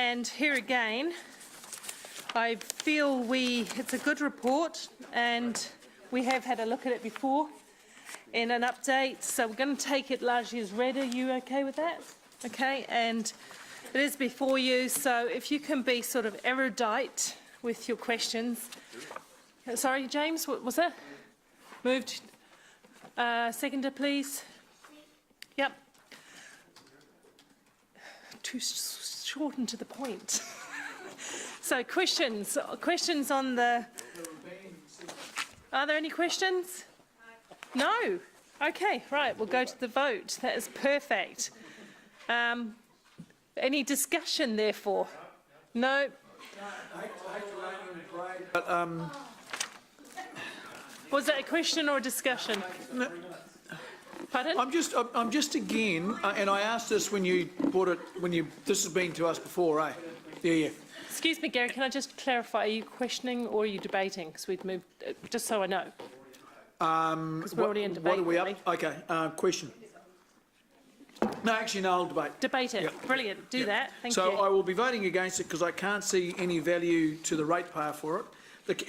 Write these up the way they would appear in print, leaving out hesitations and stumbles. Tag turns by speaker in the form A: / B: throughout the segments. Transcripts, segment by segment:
A: And here again, I feel it's a good report, and we have had a look at it before in an update, so we're going to take it largely as read. Are you okay with that? Okay, and it is before you, so if you can be sort of erudite with your questions. Sorry, James, what was that? Moved. Seconder, please. Yep. Too short and to the point. So questions on the... Are there any questions? No. Okay, right, we'll go to the vote. That is perfect. Any discussion, therefore? No. Was that a question or a discussion?
B: No.
A: Pardon?
B: I'm just again, and I asked this when you brought it, this has been to us before, eh? Yeah.
A: Excuse me, Gary, can I just clarify, are you questioning or are you debating? Because we've moved, just so I know. Because we're already in debate.
B: What are we up? Okay, question. No, actually, no, I'll debate.
A: Debate it. Yep. Brilliant. Do that. Thank you.
B: So I will be voting against it because I can't see any value to the ratepayer for it.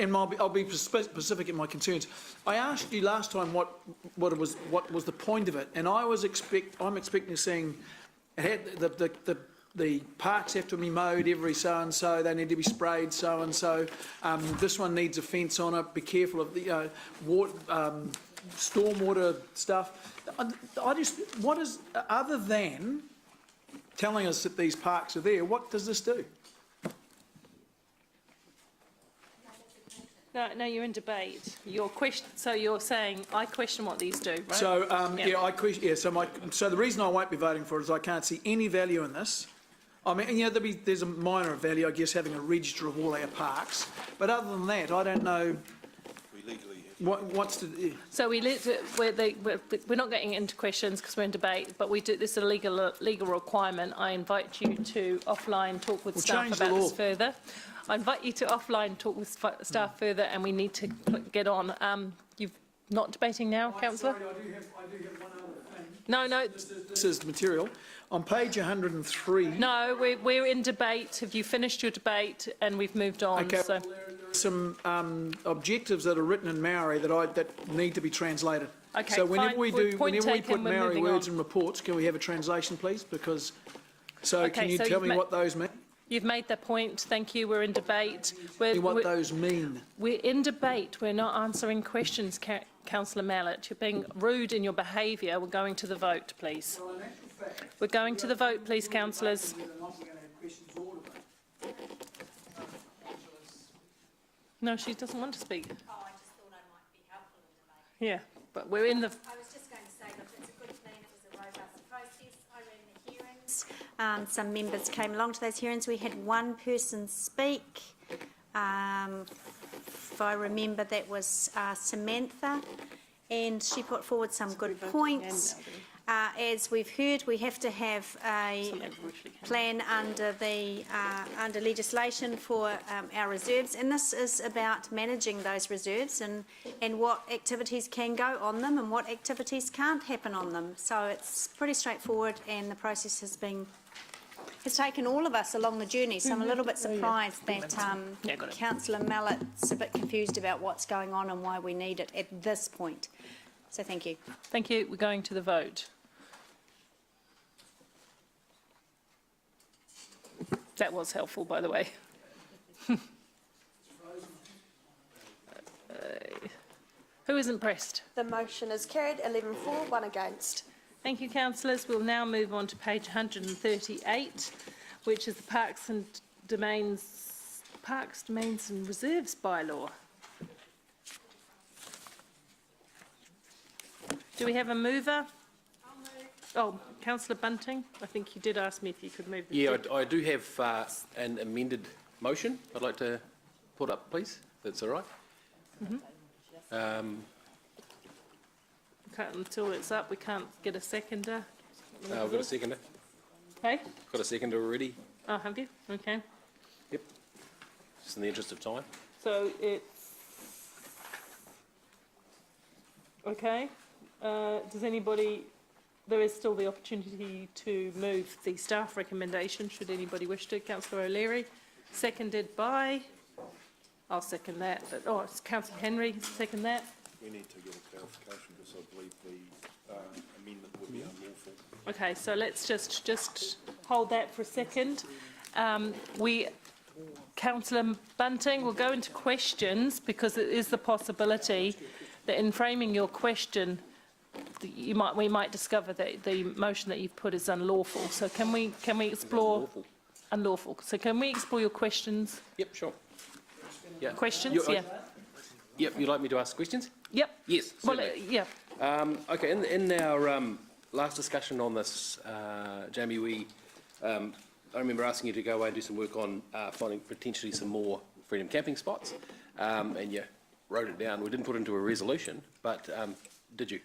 B: And I'll be specific in my concerns. I asked you last time what was the point of it, and I'm expecting seeing it had the parks have to be mowed every so and so. They need to be sprayed so and so. This one needs a fence on it. Be careful of the stormwater stuff. What is other than telling us that these parks are there? What does this do?
A: No, you're in debate. So you're saying I question what these do, right?
B: So I question. Yeah. So the reason I won't be voting for it is I can't see any value in this. I mean, there's a minor value, I guess, having a register of all our parks. But other than that, I don't know. We legally what's the. Yeah.
A: So we're not getting into questions because we're in debate. But we do. This is a legal requirement. I invite you to offline talk with staff about this further. I invite you to offline talk with staff further, and we need to get on. You're not debating now, Councillor?
B: Sorry, I do have one other thing.
A: No.
B: This is material. On page 103...
A: No, we're in debate. Have you finished your debate? And we've moved on.
B: Okay,
A: so.
B: well, there are some objectives that are written in Maori that need to be translated.
A: Okay,
B: so whenever
A: fine.
B: we put Maori words in reports, can we have a translation, please? Because... can you tell me what those mean?
A: You've made that point. Thank you. We're in debate.
B: What those mean?
A: We're in debate. We're not answering questions, Councillor Mallett. You're being rude in your behaviour. We're going to the vote, please. We're going to the vote, please, councillors. No, she doesn't want to speak.
C: Oh, I just thought I might be helpful in debate.
A: Yeah, but we're in the...
C: I was just going to say, look, it's a good plan. It was a robust process. I ran the hearings. Some members came along to those hearings. We had one person speak. If I remember, that was Samantha, and she put forward some good points. As we've heard, we have to have a plan under legislation for our reserves, and this is about managing those reserves and what activities can go on them and what activities can't happen on them. So it's pretty straightforward, and the process has taken all of us along the journey. So I'm a little bit surprised that Councillor Mallett's a bit confused about what's going on and why we need it at this point. So thank you.
A: Thank you. We're going to the vote. That was helpful, by the way. Who is impressed?
D: The motion is carried. 11 for, 1 against.
A: Thank you, councillors. We'll now move on to page 138, which is the Parks, Domains and Reserves bylaw. Do we have a mover?
C: I'll move.
A: Oh, Councillor Bunting, I think you did ask me if you could move.
E: I do have an amended motion I'd like to put up, please. That's all right.
A: Until it's up, we can't get a seconder.
E: I've got a seconder.
A: Hey?
E: Got a seconder already.
A: Oh, have you? Okay.
E: Yep. Just in the interest of time.
A: So it's... Okay. Does anybody there is still the opportunity to move the staff recommendation, should anybody wish to. Councillor O'Leary, seconded by, I'll second that, but, oh, it's Councillor Henry, second that.
F: We need to get a clarification because I believe the amendment would be unlawful.
A: Okay, so let's just hold that for a second. Councillor Bunting, we'll go into questions because it is the possibility that in framing your question, we might discover that the motion that you've put is unlawful. So can we explore unlawful? So can we explore your questions?
E: Yep, sure. Yeah.
A: Questions, yeah.
E: Yep, you'd like me to ask questions?
A: Yep.
E: Yes,
A: Well,
E: certainly.
A: yeah.
E: Okay, in our last discussion on this, Jamie, I remember asking you to go away and do some work on finding potentially some more freedom camping spots, and you wrote it down. We didn't put it into a resolution, but did you?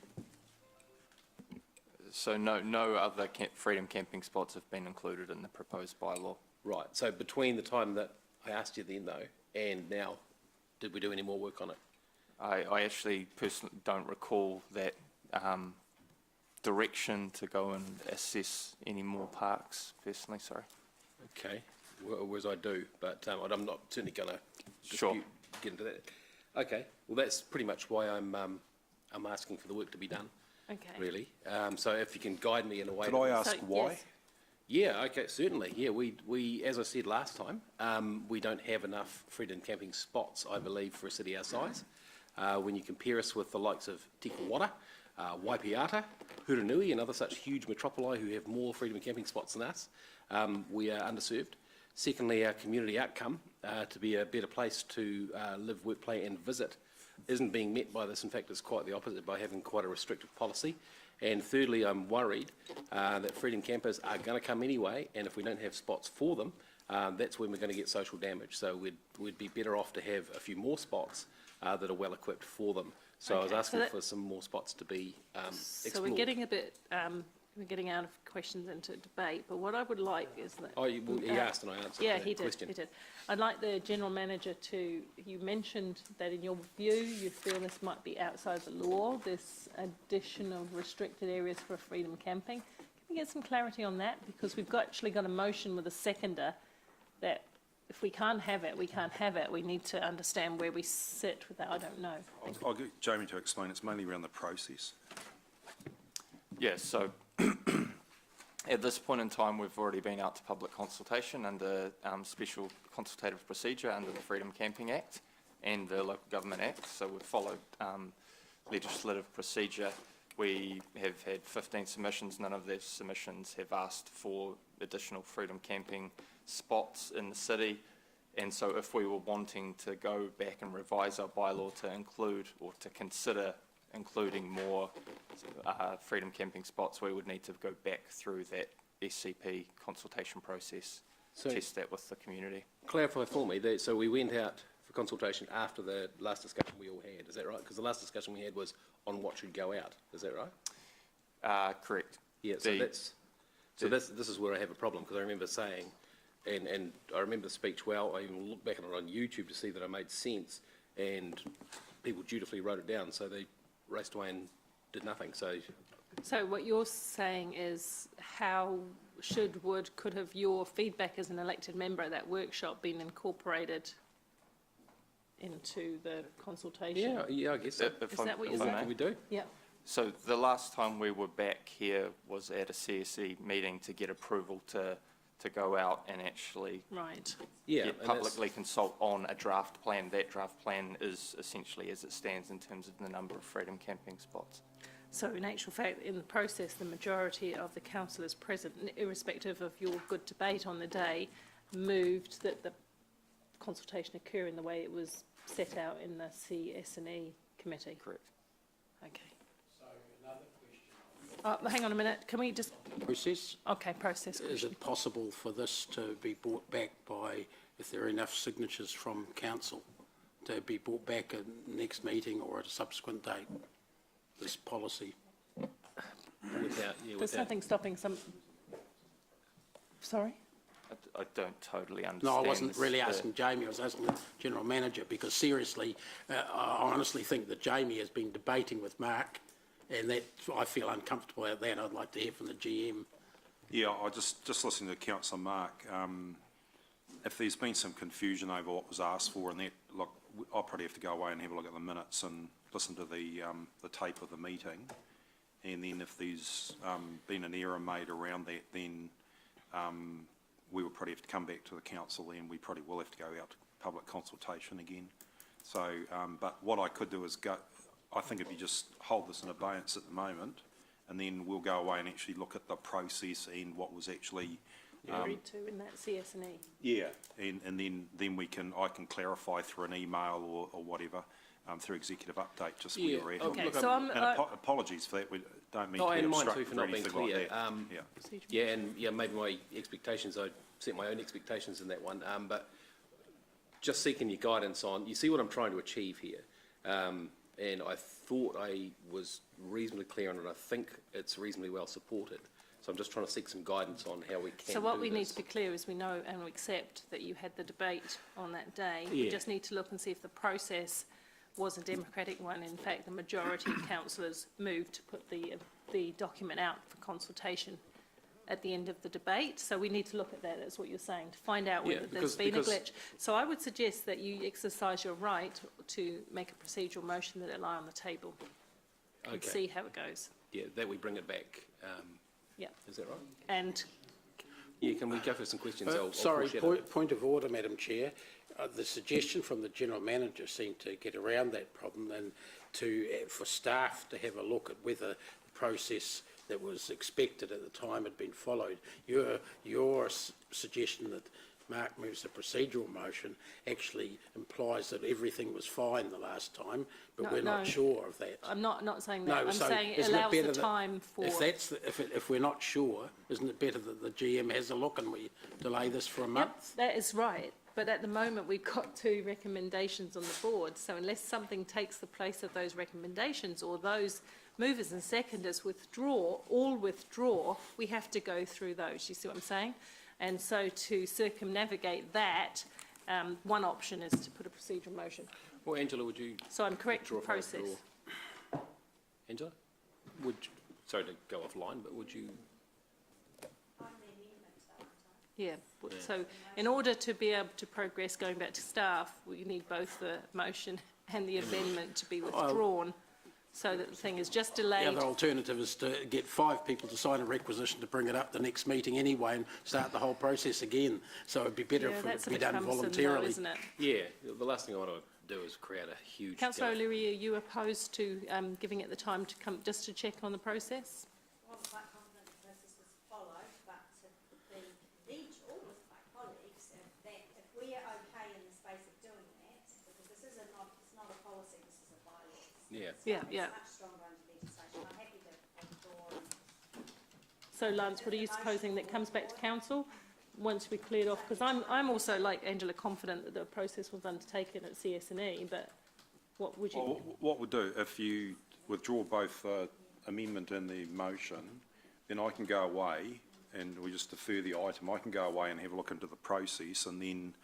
G: So no other freedom camping spots have been included in the proposed bylaw.
E: Right, so between the time that I asked you then, though, and now, did we do any more work on it?
G: I actually personally don't recall that direction to go and assess any more parks, personally, sorry.
E: Okay, whereas I do, but I'm not certainly going to
G: Sure.
E: get into that. Okay, well, that's pretty much why I'm asking for the work to be done,
A: Okay.
E: really. So if you can guide me in a way.
F: Could I ask
A: So,
F: why?
A: yes.
E: Yeah, okay, certainly. Yeah, we as I said last time, we don't have enough freedom camping spots, I believe, for a city our size. When you compare us with the likes of Tikawata, Waipiata, Hurunui and other such huge metropoli who have more freedom camping spots than us, we are underserved. Secondly, our community outcome to be a better place to live, work, play and visit isn't being met by this. In fact, it's quite the opposite by having quite a restrictive policy. And thirdly, I'm worried that freedom campers are going to come anyway, and if we don't have spots for them, that's when we're going to get social damage. So we'd be better off to have a few more spots that are well equipped for them. So I was
A: Okay,
E: asking
A: so
E: for some more spots to be explored.
A: So we're getting a bit, we're getting out of questions into debate, but what I would like is that...
E: Oh, he asked and I answered
A: Yeah,
E: the
A: he did,
E: question.
A: he did. I'd like the General Manager to, you mentioned that in your view, you feel this might be outside the law, this additional restricted areas for freedom camping. Can we get some clarity on that? Because we've actually got a motion with a seconder that if we can't have it, we can't have it. We need to understand where we sit with that. I don't know.
F: I'll get Jamie to explain. It's mainly around the process.
G: Yeah, so at this point in time, we've already been out to public consultation under special consultative procedure under the Freedom Camping Act and the Local Government Act. So we've followed legislative procedure. We have had 15 submissions. None of those submissions have asked for additional freedom camping spots in the city. And so if we were wanting to go back and revise our bylaw to include or to consider including more freedom camping spots, we would need to go back through that SCP consultation process,
E: So-
G: test that with the community.
E: Clarify for me, so we went out for consultation after the last discussion we all had, is that right? Because the last discussion we had was on what should go out, is that right?
G: Correct.
E: Yeah, so
G: The-
E: this is where I have a problem, because I remember saying, and I remember the speech well, I even looked back on it on YouTube to see that I made sense, and people dutifully wrote it down, so they raced away and did nothing, so...
A: So what you're saying is how could have your feedback as an elected member at that workshop been incorporated into the consultation?
E: Yeah, I guess so.
G: If
A: Is
G: I'm-
A: that what
G: if
A: you're
G: I
E: What
G: may.
E: can we do?
A: Yep.
G: So the last time we were back here was at a CSE meeting to get approval to go out and actually
A: Right.
E: Yeah,
G: get
E: and that's-
G: publicly consult on a draft plan. That draft plan is essentially as it stands in terms of the number of freedom camping spots.
A: So in actual fact, in the process, the majority of the councillors present, irrespective of your good debate on the day, moved that the consultation occur in the way it was set out in the CS&E committee.
G: Correct.
A: Okay. Hang on a minute, can we just,
H: Process.
A: okay, process
H: Is
A: question.
H: it possible for this to be brought back by, if there are enough signatures from council, to be brought back at next meeting or at a subsequent date, this policy?
A: There's
E: without...
A: nothing stopping some, sorry?
G: I don't totally understand.
H: No, I wasn't really
G: the-
H: asking Jamie, I was asking the General Manager, because seriously, I honestly think that Jamie has been debating with Mark And that, I feel uncomfortable about that. I'd like to hear from the GM.
F: Yeah, I just listening to Councillor Mark, if there's been some confusion over what was asked for and that, look, I'll probably have to go away and have a look at the minutes and listen to the tape of the meeting. And then if there's been an error made around that, then we will probably have to come back to the council, and we probably will have to go out to public consultation again. So, but what I could do is I think if you just hold this in abeyance at the moment, and then we'll go away and actually look at the process and what was actually
A: agreed to in that CS&E.
F: yeah, and then I can clarify through an email or whatever through executive update just where you're at.
A: Okay,
F: Look,
A: so
F: and apologies for that. We don't mean
E: Oh,
F: to be
E: and mine too
F: obstructive
E: for
F: or
E: not being
F: anything like
E: clear.
F: that.
E: Yeah, and yeah, maybe my expectations, I set my own expectations in that one, but just seeking your guidance on, you see what I'm trying to achieve here. And I thought I was reasonably clear on it. I think it's reasonably well supported. So I'm just trying to seek some guidance on how we can
A: So what
E: do
A: we need
E: this.
A: to be clear is we know and we accept that you had the debate on that day. We
E: Yeah.
A: just need to look and see if the process was a democratic one. In fact, the majority of councillors moved to put the document out for consultation at the end of the debate. So we need to look at that, that's what you're saying, to find out
E: Yeah,
A: whether there's been a
E: because-
A: glitch. So I would suggest that you exercise your right to make a procedural motion that it lie on the table and
E: Okay.
A: see how it goes.
E: Yeah, that we bring it back.
A: Yeah.
E: Is that right?
A: And
E: Yeah, can we go for some questions? I'll
H: Sorry,
E: foreshadow.
H: point of order, Madam Chair. The suggestion from the General Manager seemed to get around that problem and for staff to have a look at whether the process that was expected at the time had been followed. Your suggestion that Mark moves a procedural motion actually implies that everything was fine the last time, but we're not sure of that.
A: I'm not saying
H: No,
A: that. I'm
H: so
A: saying it
H: isn't it
A: allows
H: better
A: the
H: that-
A: time for...
H: If we're not sure, isn't it better that the GM has a look and we delay this for a month?
A: That is right, but at the moment we've got 2 recommendations on the board, so unless something takes the place of those recommendations or those movers and seconders withdraw, we have to go through those, you see what I'm saying? And so to circumnavigate that, one option is to put a procedural motion.
E: Well, Angela, would you...
A: So I'm correct in
E: withdraw
A: the
E: if I
A: process.
E: withdraw? Angela? Sorry to go offline, but would you...
A: Yeah, so in order to be able to progress going back to staff, we need both the motion and the amendment to be withdrawn, so that the thing is just
H: The
A: delayed.
H: other alternative is to get 5 people to sign a requisition to bring it up the next meeting anyway and start the whole process again. So it'd be better
A: Yeah,
H: if it
A: that's a
H: be
A: bit
H: done
A: cumbersome though,
H: voluntarily.
A: isn't it?
E: Yeah, the last thing I want to do is create a huge...
A: Councillor
E: gulf.
A: O'Leary, are you opposed to giving it the time to come, just to check on the process?
C: I wasn't quite confident the process was followed, but to be legal with my colleagues, if we are okay in the space of doing that, because this is it's not a policy, this is a bylaw.
E: Yeah.
A: Yeah.
C: It's much stronger under legislation. I'm happy to withdraw.
A: So Lance, what are you supposing, that comes back to council once we cleared off? Because I'm also, like Angela, confident that the process was undertaken at CS&E, but what would you...
F: Well, what we'll do, if you withdraw both the amendment and the motion, then I can go away and we just defer the item. I can go away and have a look into the process, and then,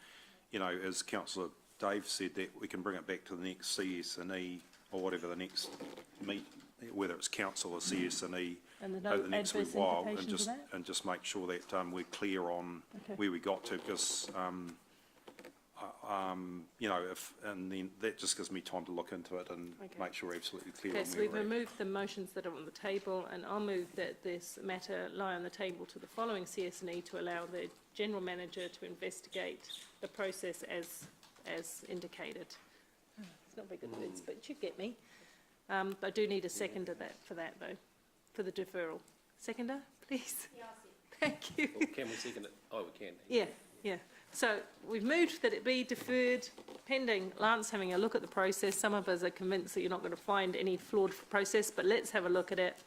F: you know, as Councillor Dave said, that we can bring it back to the next CS&E or whatever the next meet, whether it's council or CS&E
A: And the
F: over the next
A: adverse
F: wee while, and
A: implications of that?
F: just make sure that we're clear on
A: Okay.
F: where we got to, because you know, and then that just gives me time to look into it and
A: Okay.
F: make sure we're absolutely clear
A: Okay,
F: on
A: so
F: where
A: we've
F: we're at.
A: removed the motions that are on the table, and I'll move that this matter lie on the table to the following CS&E to allow the General Manager to investigate the process as indicated. It's not very good words, but you get me. I do need a seconder for that, though, for the deferral. Seconder, please? Thank you.
E: Or can we second it? Oh, we can.
A: Yeah. So we've moved that it be deferred pending Lance having a look at the process. Some of us are convinced that you're not going to find any flawed process, but let's have a look at it.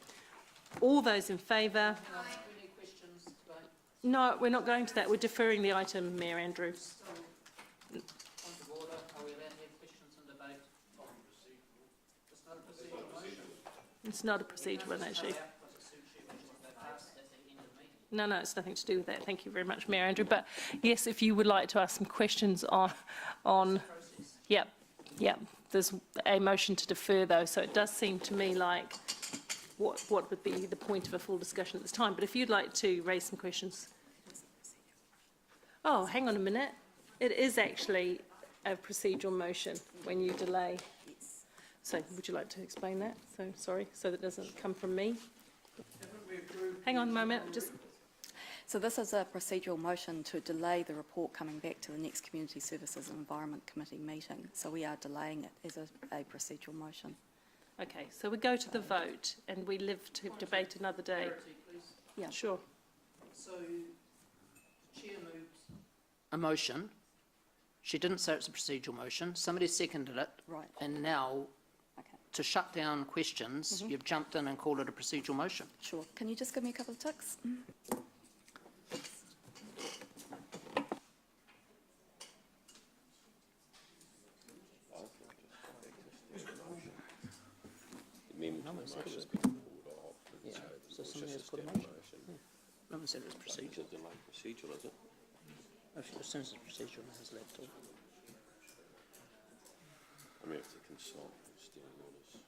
A: All those in favour? No, we're not going to that. We're deferring the item, Mayor Andrew.
I: Point of order, are we allowed to have questions and debate? It's not a procedural motion.
A: It's not a procedural one, actually.
I: That's the end of the meeting.
A: No, it's nothing to do with that. Thank you very much, Mayor Andrew. But yes, if you would like to ask some questions on yep, there's a motion to defer though. So it does seem to me like what would be the point of a full discussion at this time. But if you'd like to raise some questions. Oh, hang on a minute. It is actually a procedural motion when you delay. So would you like to explain that? So, sorry, so that doesn't come from me. Hang on a moment, just...
J: So this is a procedural motion to delay the report coming back to the next Community Services and Environment Committee meeting. So we are delaying it as a procedural motion.
A: Okay, so we go to the vote and we live to debate another day.
I: Clarity, please.
J: Yeah.
A: Sure.
I: So, Chair moves a motion. She didn't say it's a procedural motion. Somebody seconded it.
J: Right.
I: And now,
J: Okay.
I: to shut down questions, you've jumped in and called it a procedural motion.
J: Sure. Can you just give me a couple of ticks?
I: No one said it was... Yeah, so somebody has put a motion. Yeah. No one said it was procedural.
E: Procedural, is it?
I: As soon as it's procedural, it has left off.
E: I mean, if to consult standing orders.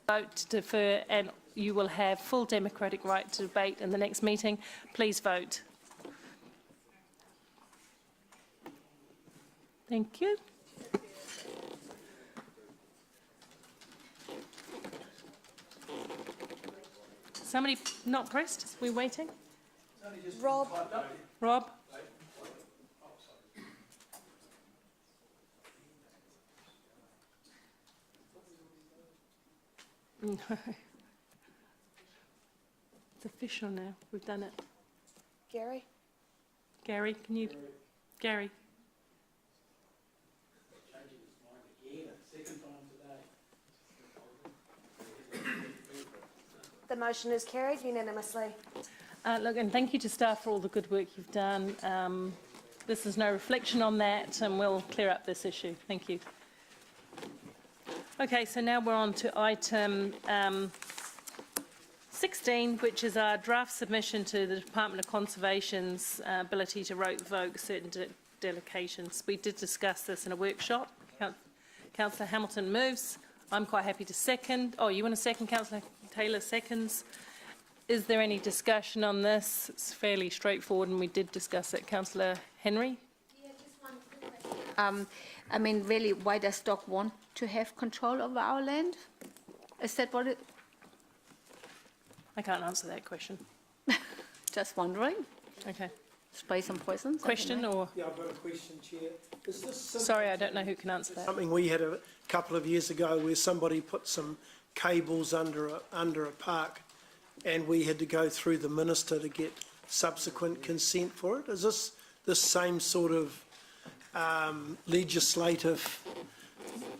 A: Vote to defer, and you will have full democratic right to debate in the next meeting. Please vote. Thank you. Somebody not pressed? We're waiting.
D: Rob,
A: Rob? No. It's official now. We've done it.
D: Gary,
A: Gary, can you? Gary?
D: the motion is carried unanimously.
A: Look, and thank you to staff for all the good work you've done. This is no reflection on that, and we'll clear up this issue. Thank you. Okay, so now we're on to item 16, which is our draft submission to the Department of Conservation's ability to revoke certain delegations. We did discuss this in a workshop. Councillor Hamilton moves. I'm quite happy to second. Oh, you want a second? Councillor Taylor seconds. Is there any discussion on this? It's fairly straightforward, and we did discuss it. Councillor Henry?
K: Yeah, just one quick question. I mean, really, why does DOC want to have control over our land? Is that what it,
A: I can't answer that question.
K: just wondering?
A: Okay.
K: Spray some poisons?
A: Question or?
L: Yeah, I've got a question, Chair. Is this
A: Sorry, I don't know who can answer that.
L: something we had a couple of years ago where somebody put some cables under a park and we had to go through the minister to get subsequent consent for it? Is this the same sort of legislative,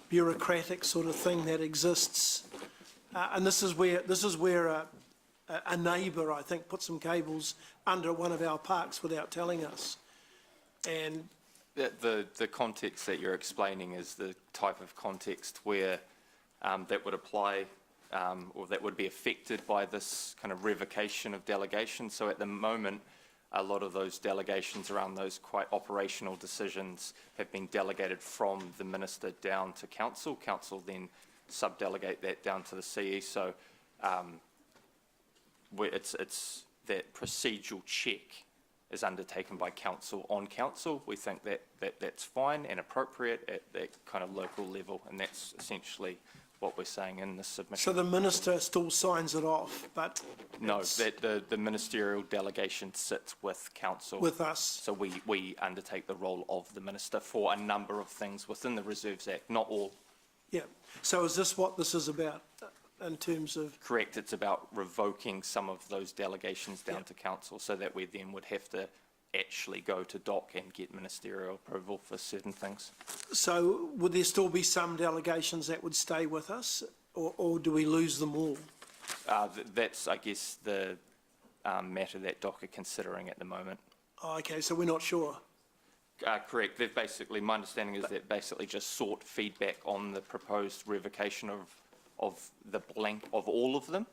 L: bureaucratic sort of thing that exists? And this is where a neighbour, I think, put some cables under one of our parks without telling us. And
G: The context that you're explaining is the type of context where that would apply or that would be affected by this kind of revocation of delegation. So at the moment, a lot of those delegations around those quite operational decisions have been delegated from the minister down to council. Council then sub-delegate that down to the CE. So it's that procedural check is undertaken by council on council. We think that's fine and appropriate at that kind of local level, and that's essentially what we're saying in this submission.
L: so the minister still signs it off, but
G: No,
L: it's
G: that the ministerial delegation sits with council.
L: with us.
G: So we undertake the role of the minister for a number of things within the Reserves Act, not all.
L: Yeah. So is this what this is about in terms of?
G: Correct, it's about revoking some of those delegations down to council so that we then would have to actually go to DOC and get ministerial approval for certain things.
L: So would there still be some delegations that would stay with us, or do we lose them all?
G: That's, I guess, the matter that DOC are considering at the moment.
L: Oh, okay, so we're not sure.
G: Correct. They've basically, my understanding is that basically just sought feedback on the proposed revocation of the blank of all of them.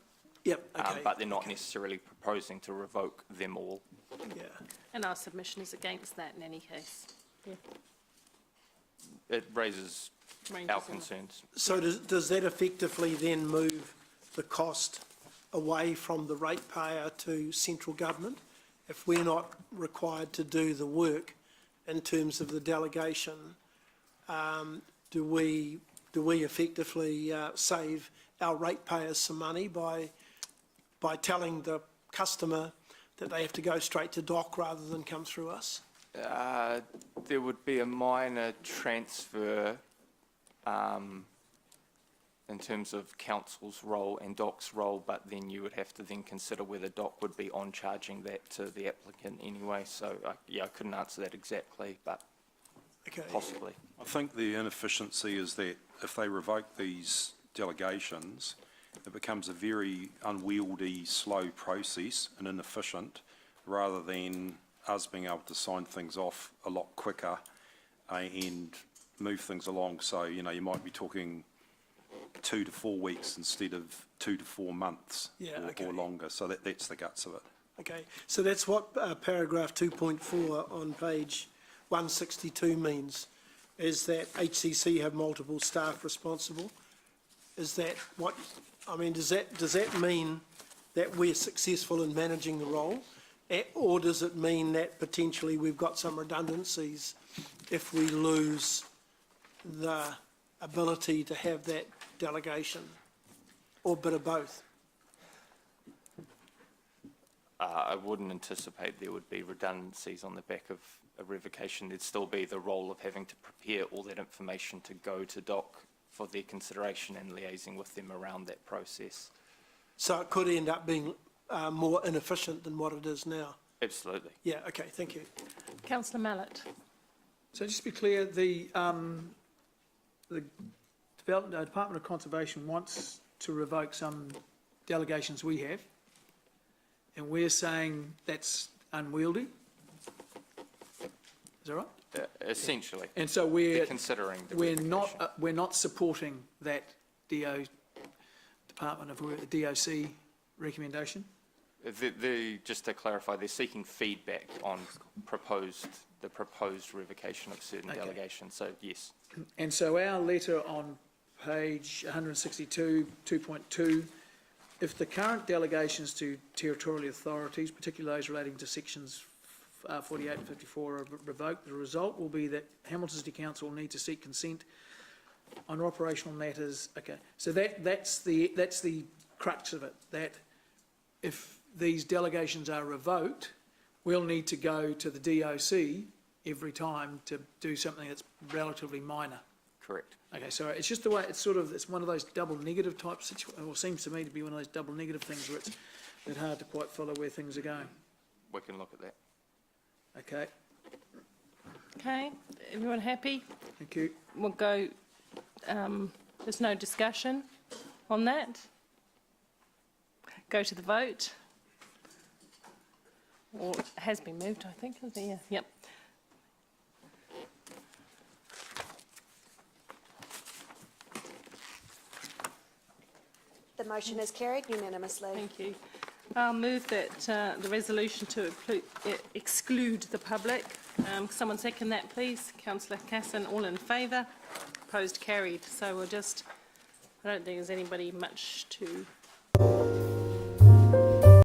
L: Yep, okay.
G: But they're not necessarily proposing to revoke them all.
L: Yeah.
A: And our submission is against that in any case. Yeah.
G: It raises
A: Ranges
G: our
A: in it.
G: concerns.
L: So does that effectively then move the cost away from the ratepayer to central government? If we're not required to do the work in terms of the delegation, do we effectively save our ratepayers some money by telling the customer that they have to go straight to DOC rather than come through us?
G: There would be a minor transfer in terms of council's role and DOC's role, but then you would have to then consider whether DOC would be on charging that to the applicant anyway. So, I couldn't answer that exactly, but
L: Okay.
G: possibly.
F: I think the inefficiency is that if they revoke these delegations, it becomes a very unwieldy, slow process and inefficient, rather than us being able to sign things off a lot quicker and move things along. So, you know, you might be talking 2 to 4 weeks instead of 2 to 4 months or longer. So that's the guts of it.
L: Okay, so that's what paragraph 2.4 on page 162 means, is that HCC have multiple staff responsible? Is that what, I mean, does that mean that we're successful in managing the role? Or does it mean that potentially we've got some redundancies if we lose the ability to have that delegation, or a bit of both?
G: I wouldn't anticipate there would be redundancies on the back of a revocation. There'd still be the role of having to prepare all that information to go to DOC for their consideration and liaising with them around that process.
L: So it could end up being more inefficient than what it is now?
G: Absolutely.
L: Yeah, okay, thank you.
A: Councillor Mallett.
B: So just to be clear, the Department of Conservation wants to revoke some delegations we have, and we're saying that's unwieldy? Is that right?
G: Essentially.
B: And so
G: They're considering the revocation.
B: we're not supporting that Department of DOC recommendation?
G: Just to clarify, they're seeking feedback on the proposed revocation of certain delegations, so yes.
B: And so our letter on page 162, 2.2, if the current delegations to territorial authorities, particularly those relating to sections 48 and 54 are revoked, the result will be that Hamilton City Council will need to seek consent on operational matters. Okay, so that's the crux of it, that if these delegations are revoked, we'll need to go to the DOC every time to do something that's relatively minor.
G: Correct.
B: Okay, so it's just the way, it's one of those double negative type situations, or seems to me to be one of those double negative things where it's a bit hard to quite follow where things are going.
G: We can look at that.
B: Okay,
A: Okay, everyone happy?
B: thank you.
A: We'll go, there's no discussion on that. Go to the vote. Or it has been moved, I think, isn't it? Yeah. Yep.
D: The motion is carried unanimously.
A: Thank you. I'll move that the resolution to exclude the public. Someone second that, please. Councillor Casson, all in favour. Opposed, carried. So we'll just, I don't think there's anybody much to